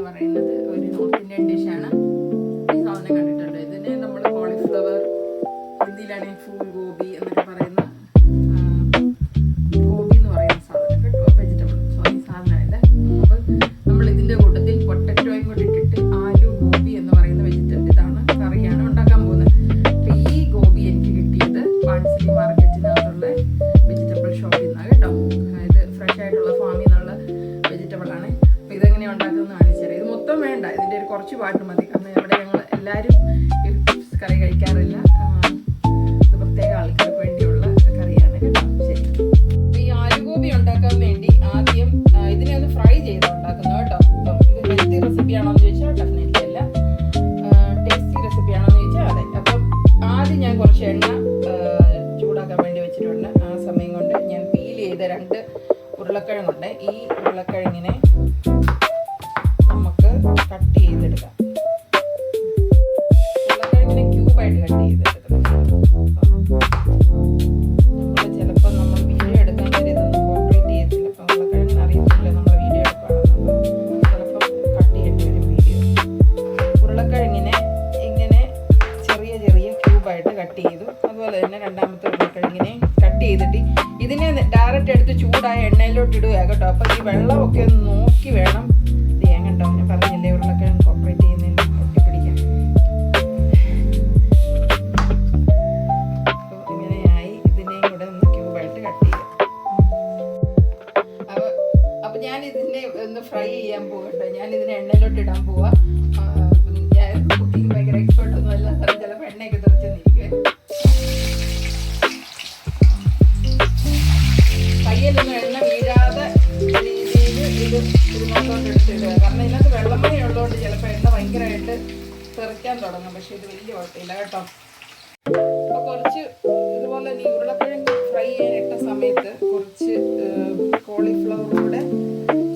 പറയുന്നത് ഒരു north Indian ഡിഷാണ്. ഈ സാധനം കണ്ടിട്ടുണ്ട്. ഇതിനെ നമ്മൾ കോളിഫ്ലവർ, ഹിന്ദിയിലാണെങ്കിൽ ഫൂൾ ഗോബി എന്നൊക്കെ പറയുന്ന ഗോബി എന്ന് പറയുന്ന സാധനം കേട്ടോ, വെജിറ്റബിൾ. സോ ഈ സാധനമായിട്ട് അപ്പോൾ നമ്മൾ ഇതിൻ്റെ കൂട്ടത്തിൽ പൊട്ടറ്റോയും കൂടി ഇട്ടിട്ട് ആലു ഗോബി എന്ന് പറയുന്ന വെജിറ്റബിൾ ഇതാണ് കറിയാണ് ഉണ്ടാക്കാൻ പോകുന്നത്. അപ്പോൾ ഈ ഗോബി എനിക്ക് കിട്ടിയത് പാൻസിലി മാർക്കറ്റിനകത്തുള്ള വെജിറ്റബിൾ ഷോപ്പിൽ നിന്നാണ് കേട്ടോ. ഇത് ഫ്രഷ് ആയിട്ടുള്ള ഫാമിൽ നിന്നുള്ള വെജിറ്റബിളാണ്. അപ്പോൾ ഇതെങ്ങനെയാണ് ഉണ്ടാക്കുന്നത് കാണിച്ചു തരാം. ഇത് മൊത്തം വേണ്ട, ഇതിൻ്റെ ഒരു കുറച്ച് പാട്ട് മതി. കാരണം ഇവിടെ ഞങ്ങൾ എല്ലാവരും ഈ കറി കഴിക്കാറില്ല. ഇത് പ്രത്യേക ആൾക്കാർക്ക് വേണ്ടിയുള്ള കറിയാണ് കേട്ടോ. ശരി, അപ്പോൾ ഈ ആലുഗോബി ഉണ്ടാക്കാൻ വേണ്ടി ആദ്യം ഇതിനെ ഒന്ന് ഫ്രൈ ചെയ്ത് ഉണ്ടാക്കുന്നത് കേട്ടോ. അപ്പം ഇത് ഹെൽത്തി റെസിപ്പിയാണോ എന്ന് ചോദിച്ചാൽ ഡെഫിനറ്റ്ലി അല്ല. ടേസ്റ്റി റെസിപ്പിയാണോ എന്ന് ചോദിച്ചാൽ അതെ. അപ്പം ആദ്യം ഞാൻ കുറച്ച് എണ്ണ ചൂടാക്കാൻ വേണ്ടി വെച്ചിട്ടുണ്ട്. ആ സമയം കൊണ്ട് ഞാൻ പീൽ ചെയ്ത 2 ഉരുളക്കിഴങ്ങുണ്ട്. ഈ ഉരുളക്കിഴങ്ങിനെ നമുക്ക് കട്ട് ചെയ്തെടുക്കാം. ഉരുളക്കിഴങ്ങിനെ ക്യൂബായിട്ട് കട്ട് ചെയ്തെടുക്കണം. നമ്മൾ ചിലപ്പോൾ നമ്മൾ വീഡിയോ എടുക്കാൻ വേണ്ടി ഇതൊന്നും കോപ്പറേറ്റ് ചെയ്യത്തില്ല. അപ്പം ഉരുളക്കിഴങ്ങിന് അറിയത്തില്ല നമ്മൾ വീഡിയോ എടുക്കുകയാണെന്നുള്ളത്. ചിലപ്പം കട്ട് ചെയ്യേണ്ടി വരും വീഡിയോ. ഉരുളക്കിഴങ്ങിനെ ഇങ്ങനെ ചെറിയ ചെറിയ ക്യൂബായിട്ട് കട്ട് ചെയ്തു. അതുപോലെ തന്നെ രണ്ടാമത്തെ ഉരുളക്കിഴങ്ങിനെ കട്ട് ചെയ്തിട്ട് ഇതിനെ ഡയറക്റ്റ് എടുത്ത് ചൂടായ എണ്ണയിലോട്ട് ഇടുക കേട്ടോ. അപ്പം ഈ വെള്ളമൊക്കെ ഒന്ന് നോക്കി വേണം ചെയ്യാൻ കേട്ടോ. ഞാൻ പറഞ്ഞില്ലേ ഉരുളക്കിഴങ്ങ് കോപ്പറേറ്റ് ചെയ്യുന്നതിന് ഒട്ടിപ്പിടിക്കാൻ. അപ്പോൾ ഇങ്ങനെയായി ഇതിനെയും കൂടെ ഒന്ന് ക്യൂബായിട്ട് കട്ട് ചെയ്യാം. അപ്പോൾ ഞാൻ ഇതിനെ ഒന്ന് ഫ്രൈ ചെയ്യാൻ പോവാം കേട്ടോ. ഞാൻ ഇതിനെ എണ്ണയിലോട്ട് ഇടാൻ പോവാം. ഞാൻ കുക്കിംഗ് ഭയങ്കര എക്സ്പേർട്ടൊന്നും അല്ല. ചിലപ്പോൾ എണ്ണയൊക്കെ തെറിച്ചെന്നിരിക്കുവേ. കയ്യിലൊന്നും എണ്ണ വീഴാതെ രീതിയിൽ ഇത് കുരുമുളകോട്ട് എടുത്തിടുക. കാരണം ഇതിനകത്ത് വെള്ളമണി ഉള്ളതുകൊണ്ട് ചിലപ്പോൾ എണ്ണ ഭയങ്കരമായിട്ട് തെറിക്കാൻ തുടങ്ങും. പക്ഷെ ഇത് വലിയ കുഴപ്പമില്ല കേട്ടോ. അപ്പോൾ കുറച്ച് ഇതുപോലെ ഈ ഉരുളക്കിഴങ്ങ് ഫ്രൈ ചെയ്യാനിട്ട സമയത്ത് കുറച്ച് കോളിഫ്ലവറൂടെ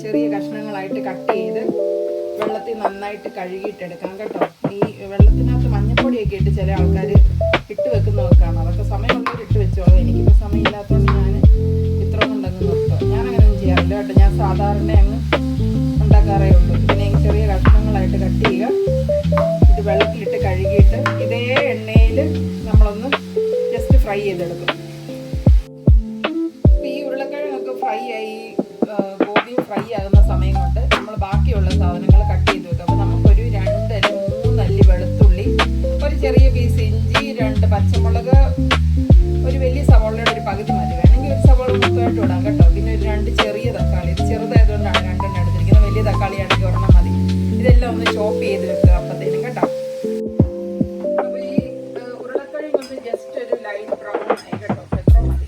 ചെറിയ കഷ്ണങ്ങളായിട്ട് കട്ട് ചെയ്ത് വെള്ളത്തിൽ നന്നായിട്ട് കഴുകിയിട്ടെടുക്കാം കേട്ടോ. ഈ വെള്ളത്തിനകത്ത് മഞ്ഞപ്പൊടിയൊക്കെ ഇട്ട് ചില ആൾക്കാർ ഇട്ട് വെക്കുന്നതൊക്കെ കാണാം. അതൊക്കെ സമയമുള്ളവർ ഇട്ട് വെച്ചോളൂ. എനിക്കിപ്പോൾ സമയമില്ലാത്തതുകൊണ്ട് ഞാൻ ഇത്രയൊന്നുണ്ടെന്ന് നിർത്തുക. ഞാനങ്ങനെയൊന്നും ചെയ്യാറില്ല കേട്ടോ. ഞാൻ സാധാരണ അങ്ങ് ഉണ്ടാക്കാറേ ഉള്ളൂ. ഇതിനെ ചെറിയ കഷ്ണങ്ങളായിട്ട് കട്ട് ചെയ്യുക. ഇത് വെള്ളത്തിലിട്ട് കഴുകിയിട്ട് ഇതേ എണ്ണയിൽ നമ്മളൊന്ന് ജസ്റ്റ് ഫ്രൈ ചെയ്തെടുക്കും. ഈ ഉരുളക്കിഴങ്ങൊക്കെ ഫ്രൈ ആയി ഗോപിയും ഫ്രൈ ആകുന്ന സമയം കൊണ്ട് നമ്മൾ ബാക്കിയുള്ള സാധനങ്ങൾ കട്ട് ചെയ്ത് വെക്കും. അപ്പോൾ നമുക്കൊരു 2 അല്ലി 3 അല്ലി വെളുത്തുള്ളി, ഒരു ചെറിയ പീസ് ഇഞ്ചി, 2 പച്ചമുളക്, ഒരു വലിയ സവാളയുടെ ഒരു പകുതി മതി. വേണമെങ്കിൽ ഒരു സവാള മൊത്തമായിട്ട് ഇടാം കേട്ടോ. പിന്നെ ഒരു 2 ചെറിയ തക്കാളി. ഇത് ചെറുതായതുകൊണ്ടാണ് 2 എണ്ണം എടുത്തിരിക്കുന്നത്. വലിയ തക്കാളിയാണെങ്കിൽ 1 മതി. ഇതെല്ലാം ഒന്ന് ചോപ്പ് ചെയ്ത് വെക്കുക അപ്പത്തേനും കേട്ടോ. അപ്പോൾ ഈ ഉരുളക്കിഴങ്ങ് ഒന്ന് ജസ്റ്റ് ഒരു ലൈറ്റ് ബ്രൗൺ ആയി കേട്ടോ. എത്ര മതി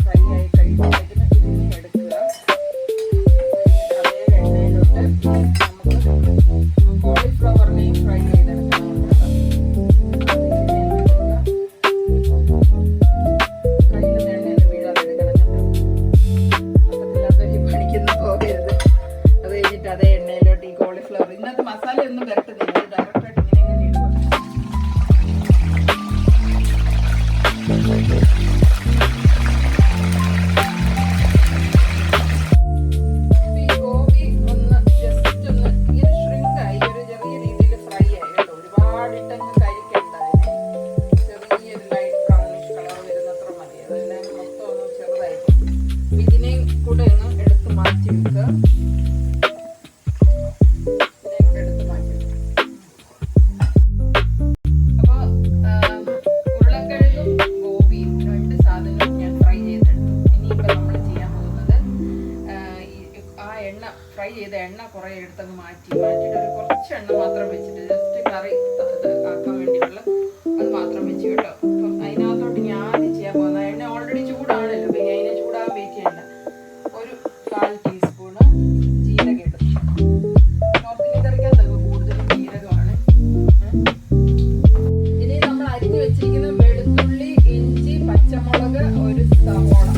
ഫ്രൈ ആയി കഴിയുമ്പോഴത്തേക്കിന് ഇതിനെ എടുക്കുക. അതേ എണ്ണയിലോട്ട് നമുക്ക് കോളിഫ്ലവറിനെയും ഫ്രൈ ചെയ്തെടുക്കണം കേട്ടോ. അതേ എണ്ണയിലോട്ട് ഈ കോളിഫ്ലവർ ഇതിനകത്ത് മസാലയൊന്നും വരട്ടുന്നില്ല. അത് ഡയറക്റ്റായിട്ട് ഇങ്ങനെ ഇടുക. ഈ ഗോബി ഒന്ന് ജസ്റ്റ് ഒന്ന് ഇങ്ങനെ ഷ്രിങ്കായി ഒരു ചെറിയ രീതിയിൽ ഫ്രൈ ആയി കേട്ടോ. ഒരുപാടിട്ടങ്ങ് കരിക്കണ്ട. ചെറിയൊരു ലൈറ്റ് ബ്രൗണിഷ് കളർ വരുന്നത്ര മതി. അതെല്ലാം മൊത്തം ഒന്ന് ചെറുതായിട്ട് ഇതിനെയും കൂടെ ഒന്ന് എടുത്ത് മാറ്റി വെക്കുക. ഫ്രൈ ചെയ്ത എണ്ണ കുറേ എടുത്തങ്ങ് മാറ്റിയിട്ട് ഒരു കുറച്ച് എണ്ണ മാത്രം വെച്ചിട്ട് ജസ്റ്റ് കറി ആക്കാൻ വേണ്ടിയുള്ള അത് മാത്രം വെച്ച് കേട്ടോ. അപ്പം അതിനകത്തോട്ട് ഞാൻ ചെയ്യാൻ പോകുന്ന എണ്ണ ഓൾറെഡി ചൂടാണല്ലോ. പിന്നെ അതിനെ ചൂടാകാൻ വെയിറ്റ് ചെയ്യണ്ട. ഒരു 1/4 ടീസ്പൂണ് ജീരകം ഇടും. നോർത്ത് ഇന്ത്യൻ കറിക്കകത്തൊക്കെ കൂടുതലും ജീരകമാണ്. ഇനി നമ്മൾ അരിഞ്ഞ് വെച്ചിരിക്കുന്ന വെളുത്തുള്ളി, ഇഞ്ചി, പച്ചമുളക്, ഒരു സവോള.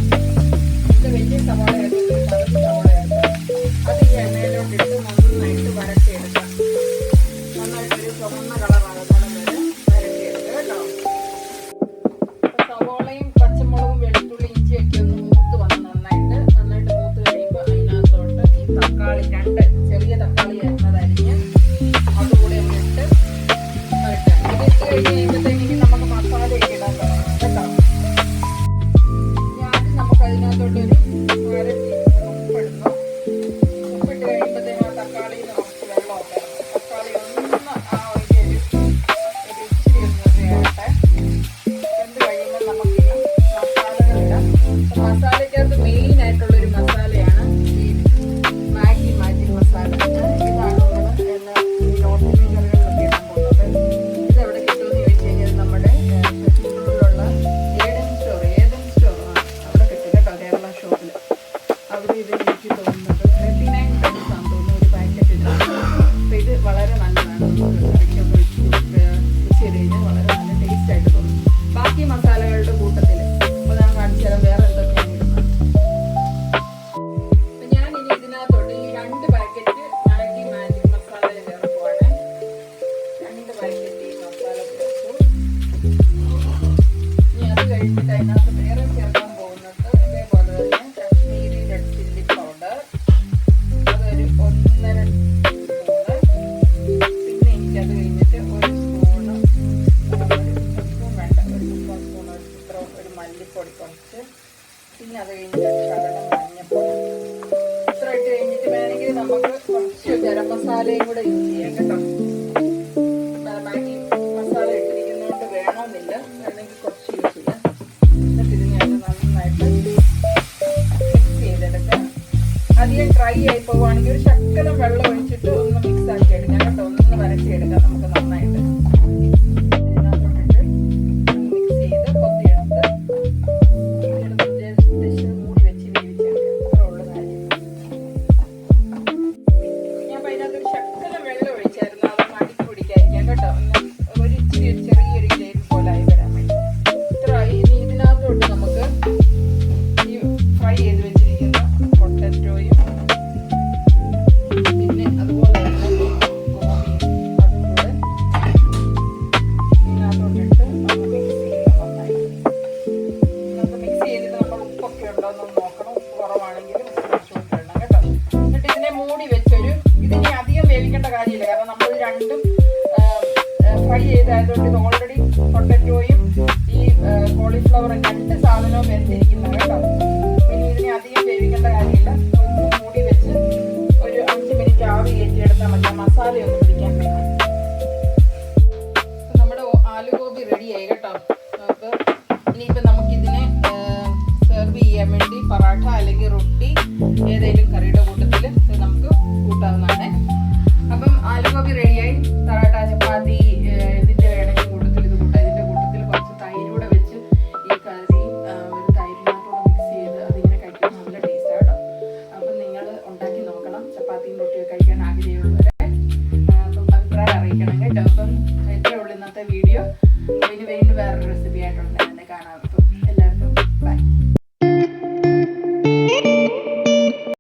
ഇത് വലിയ സവോള ആയിരുന്നു, പകുതി സവോള ആയിരുന്നു. അത് ഈ എണ്ണയിലോട്ട് ഇട്ട് നന്നായിട്ട് വരട്ടിയെടുക്കാം. നന്നായിട്ടൊരു ചുവന്ന കളറാകുന്നോളം വരെ വരട്ടിയെടുക്കുക കേട്ടോ. കഴിഞ്ഞിട്ട് അതിനകത്ത് വേറെ ചേർക്കാൻ പോകുന്നത് ഇതേപോലെ തന്നെ കാശ്മീരി റെഡ് ചില്ലി പൗഡർ, അതൊരു 1.5 സ്പൂണ്. പിന്നെ എനിക്കത് കഴിഞ്ഞിട്ട് ഒരു സ്പൂണ്, ഒരു സ്പൂൺ വേണ്ട, ഒരു 3/4 സ്പൂൺ, ഒരു മല്ലിപ്പൊടി കുറച്ച്, പിന്നെ അത് കഴിഞ്ഞിട്ട് ശകലം മഞ്ഞപ്പൊടി. ഇത്ര ഇട്ട് കഴിഞ്ഞിട്ട് വേണമെങ്കിൽ നമുക്ക് കുറച്ച് ഗരം മസാലയും കൂടെ യൂസ് ചെയ്യാം കേട്ടോ. മാഗി മസാല ഇട്ടിരിക്കുന്നതുകൊണ്ട് വേണമെന്നില്ല, വേണമെങ്കിൽ കുറച്ച് യൂസ് ചെയ്യാം. എന്നിട്ട് ഇതിനെ നന്നായിട്ട് മിക്സ് ചെയ്തെടുക്കാം. അധികം ഡ്രൈ ആയി പോവുകയാണെങ്കിൽ ഒരു ശകലം വെള്ളം ഒഴിച്ചിട്ട് ഒന്ന് മിക്സ് ആക്കി എടുക്കാം കേട്ടോ. ഒന്ന് വരട്ടിയെടുക്കാം നമുക്ക് നന്നായിട്ട്. ഇതിനകത്തോട്ടിട്ട് മിക്സ് ചെയ്ത് കൊത്തിയെടുത്ത് മൂടി വെച്ച് വേവിച്ചെടുക്കാം. അത്ര ഉള്ള കാര്യം. ഞാൻ അപ്പോൾ അതിനകത്തൊരു ശകലം വെള്ളം ഒഴിച്ചായിരുന്നു, അതൊന്ന് അടിക്ക് പിടിക്കാതിരിക്കാം കേട്ടോ. ഒരു ഇച്ചിരി ചെറിയൊരു ഗ്രേവി പോലെ ആയി വരാൻ വേണ്ടി. ഇത്ര ഇനി ഇതിനകത്തോട്ട് നമുക്ക് ഈ ഫ്രൈ ചെയ്ത് വെച്ചിരിക്കുന്ന പൊട്ടറ്റോയും പിന്നെ അതുപോലെ തന്നെ ഗോപിയും അതും കൂടെ ഇതിനകത്തോട്ടിട്ട് നമുക്ക് മിക്സ് ചെയ്യാം നന്നായിട്ട്. നമുക്ക് മിക്സ് ചെയ്തിട്ട് നമ്മൾ ഉപ്പൊക്കെ ഉണ്ടോ എന്ന് നോക്കണം. ഉപ്പ് കുറവാണെങ്കിൽ ഉപ്പ് കുറച്ചുകൊണ്ട് ഇടണം കേട്ടോ. എന്നിട്ട് ഇതിനെ മൂടി വെച്ചൊരു, ഇതിനെ അധികം വേവിക്കേണ്ട കാര്യമില്ല, കാരണം നമ്മൾ രണ്ടും ഫ്രൈ ചെയ്തായതുകൊണ്ട് ഇത് ഓൾറെഡി പൊട്ടറ്റോയും ഈ കോളിഫ്ലവറും രണ്ട് സാധനവും വെന്തിരിക്കുന്നത് കേട്ടോ. പിന്നെ ഇതിനെ അധികം വേവിക്കേണ്ട കാര്യമില്ല. ഒന്ന് മൂടി വെച്ച് ഒരു 5 മിനിറ്റ് ആവി കയറ്റിയെടുത്താൽ മതി, മസാലയൊന്ന് പിടിക്കാൻ വേണ്ടി. നമ്മുടെ ആലുഗോബി റെഡിയായി കേട്ടോ. നമുക്ക് ഇനിയിപ്പോൾ നമുക്കിതിനെ സെർവ് ചെയ്യാൻ വേണ്ടി പറാഠ അല്ലെങ്കിൽ റൊട്ടി ഏതെങ്കിലും കറിയുടെ കൂട്ടത്തിൽ നമുക്ക് കൂട്ടാവുന്നതാണ്. അപ്പം ആലുഗോബി റെഡിയായി. പറാഠ, ചപ്പാത്തി, ഇതിൻ്റെ വേണമെങ്കിൽ കൂട്ടത്തിൽ ഇത് കൂട്ടാം. ഇതിൻ്റെ കൂട്ടത്തിൽ കുറച്ച് തൈരൂടെ വെച്ച് ഈ കറിയും ഒരു തൈരിനകത്തൂടെ മിക്സ് ചെയ്ത് അതിങ്ങനെ കഴിക്കാൻ നല്ല ടേസ്റ്റാണ് കേട്ടോ. അപ്പം നിങ്ങൾ ഉണ്ടാക്കി നോക്കണം, ചപ്പാത്തിയും റൊട്ടിയൊക്കെ കഴിക്കാൻ ആഗ്രഹമുള്ളവരെ. അപ്പം അഭിപ്രായം അറിയിക്കണം കേട്ടോ. അപ്പം ഇത്രയേ ഉള്ളൂ ഇന്നത്തെ വീഡിയോ. ഇനി വീണ്ടും വേറൊരു റെസിപ്പി ആയിട്ടുണ്ടെന്ന് കാണാം.